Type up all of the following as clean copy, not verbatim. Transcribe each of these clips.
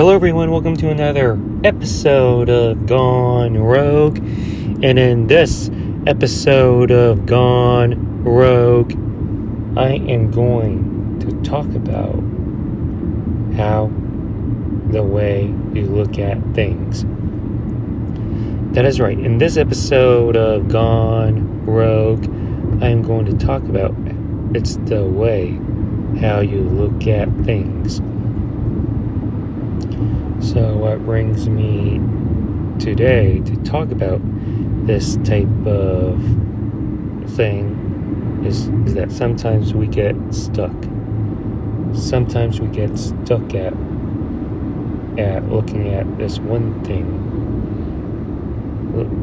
Hello everyone, welcome to another episode of Gone Rogue. And in this episode of Gone Rogue, I am going to talk about how the way you look at things. That is right, in this episode of Gone Rogue, I am going to talk about it's the way how you look at things. So what brings me today to talk about this type of thing is that sometimes we get stuck. Sometimes we get stuck at looking at this one thing,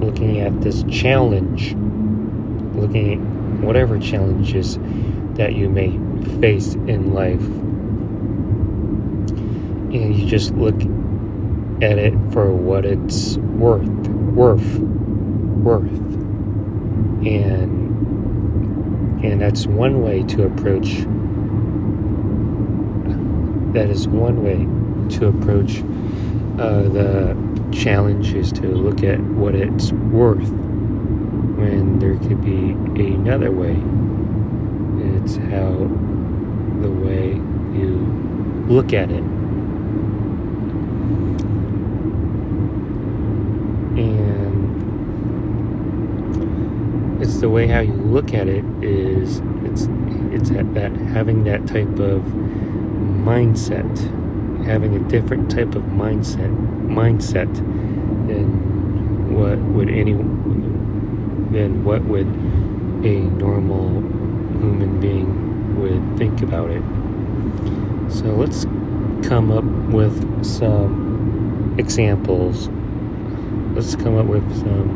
looking at this challenge, looking at whatever challenges that you may face in life. And you just look at it for what it's worth. And that's one way to approach. That is one way to approach the challenge, is to look at what it's worth. When there could be another way. It's how the way you look at it. And it's the way how you look at it is it's at that having that type of mindset, having a different type of mindset than what would a normal human being would think about it. So let's come up with some examples. Let's come up with some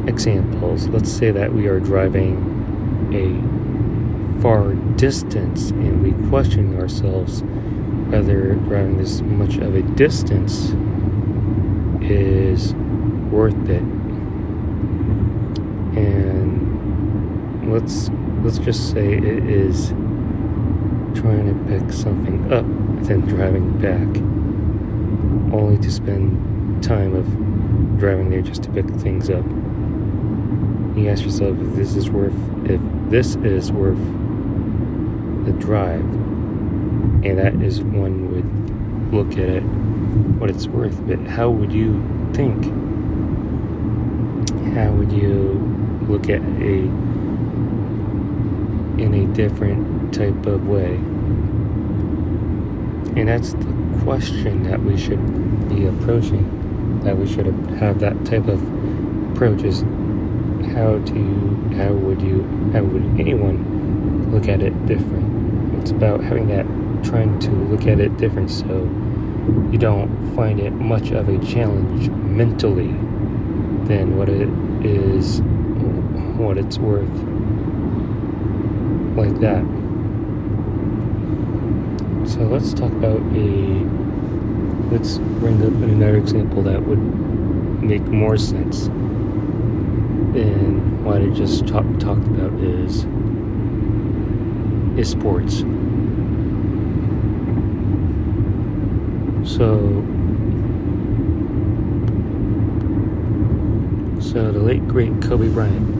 examples. Let's say that we are driving a far distance and we question ourselves whether driving this much of a distance is worth it. And let's just say it is trying to pick something up, then driving back, only to spend time of driving there just to pick things up. You ask yourself if this is worth the drive, and that is one would look at it what it's worth. But how would you think? How would you look at in a different type of way? And that's the question that we should be approaching, that we should have that type of approach, is how would anyone look at it different? It's about trying to look at it different, so you don't find it much of a challenge mentally than what it is, what it's worth, like that. So let's bring up another example that would make more sense than what I just talked about is sports. So the late great Kobe Bryant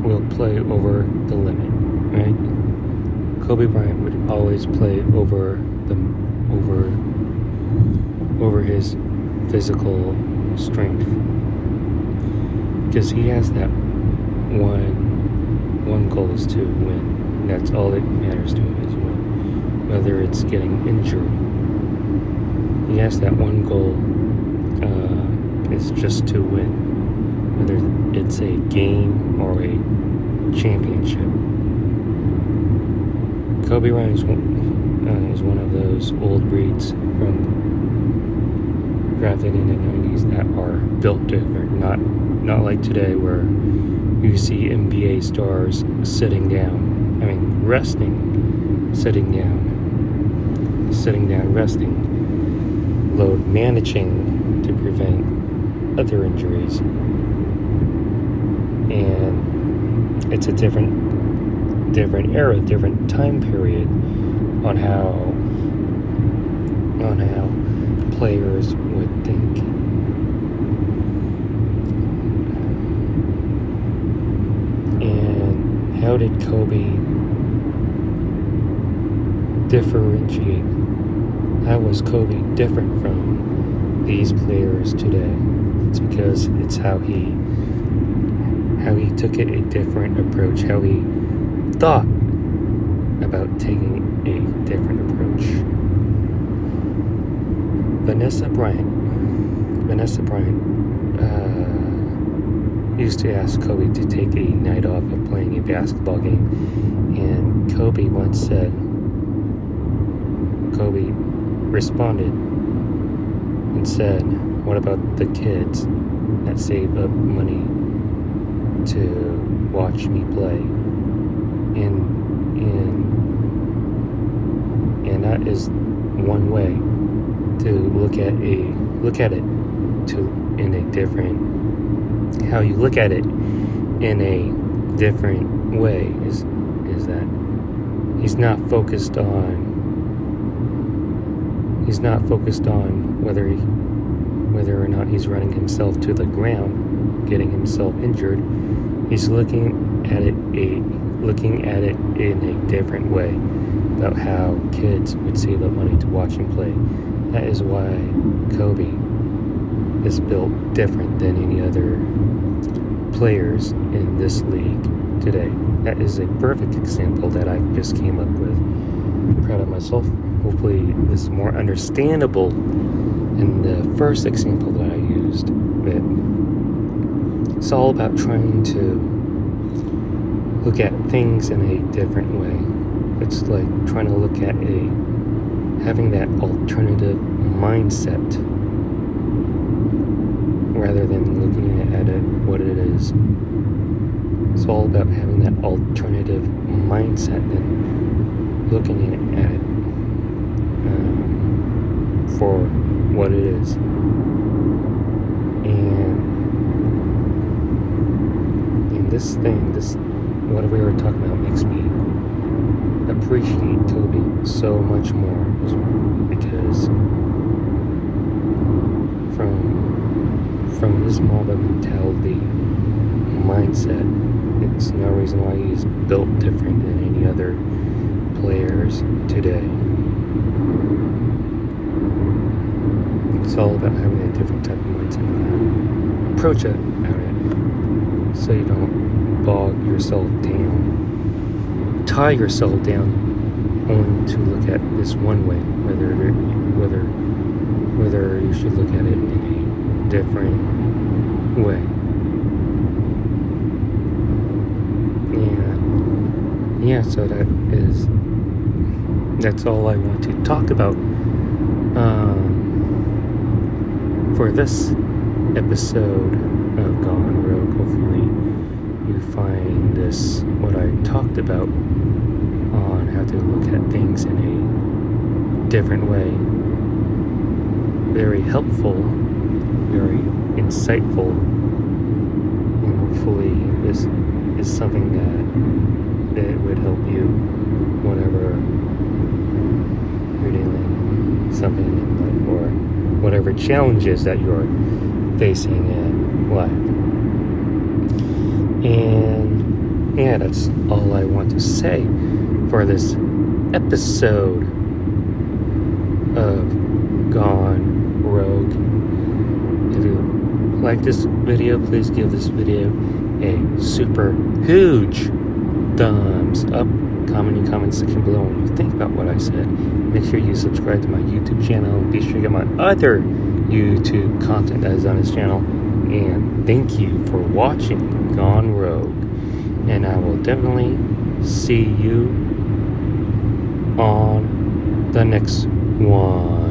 will play over the limit, right? Kobe Bryant would always play over his physical strength, because he has that one goal is to win. And that's all that matters to him, is win. Whether it's getting injured, he has that one goal. It's just to win, whether it's a game or a championship. Kobe Bryant is one of those old breeds drafted in the 90s that are built different, not like today where you see NBA stars sitting down, resting, load managing to prevent other injuries. And it's a different era, different time period on how players would think. And how did Kobe differentiate? How was Kobe different from these players today? It's because it's how he took it a different approach, how he thought about taking a different approach. Vanessa Bryant used to ask Kobe to take a night off of playing a basketball game, and Kobe responded and said, "What about the kids that save up money to watch me play?" And that is one way to look at it in a different. How you look at it in a different way is that he's not focused on whether or not he's running himself to the ground, getting himself injured. He's looking at it in a different way about how kids would save up money to watch him play. That is why Kobe is built different than any other players in this league today. That is a perfect example that I just came up with. I'm proud of myself. Hopefully this is more understandable in the first example that I used. But it's all about trying to look at things in a different way. It's like trying to look at having that alternative mindset rather than looking at it what it is. It's all about having that alternative mindset and looking at it for what it is. And this what we were talking about makes me appreciate Kobe so much more, because from his Mamba mentality mindset, it's no reason why he's built different than any other players today. It's all about having a different type of mindset and approach it at it, so you don't bog yourself down, tie yourself down only to look at this one way, whether you should look at it in a different way. And yeah, so that's all I want to talk about for this episode of Gone Rogue. Hopefully you find this, what I talked about on how to look at things in a different way, very helpful, very insightful, and hopefully this is something that would help you whenever you're dealing with something in life, or whatever challenges that you're facing in life. And yeah, that's all I want to say for this episode of Gone Rogue. If you like this video, please give this video a super huge thumbs up. Comment in the comment section below what you think about what I said. Make sure you subscribe to my YouTube channel. Be sure to get my other YouTube content that is on this channel. And thank you for watching Gone Rogue. And I will definitely see you on the next one.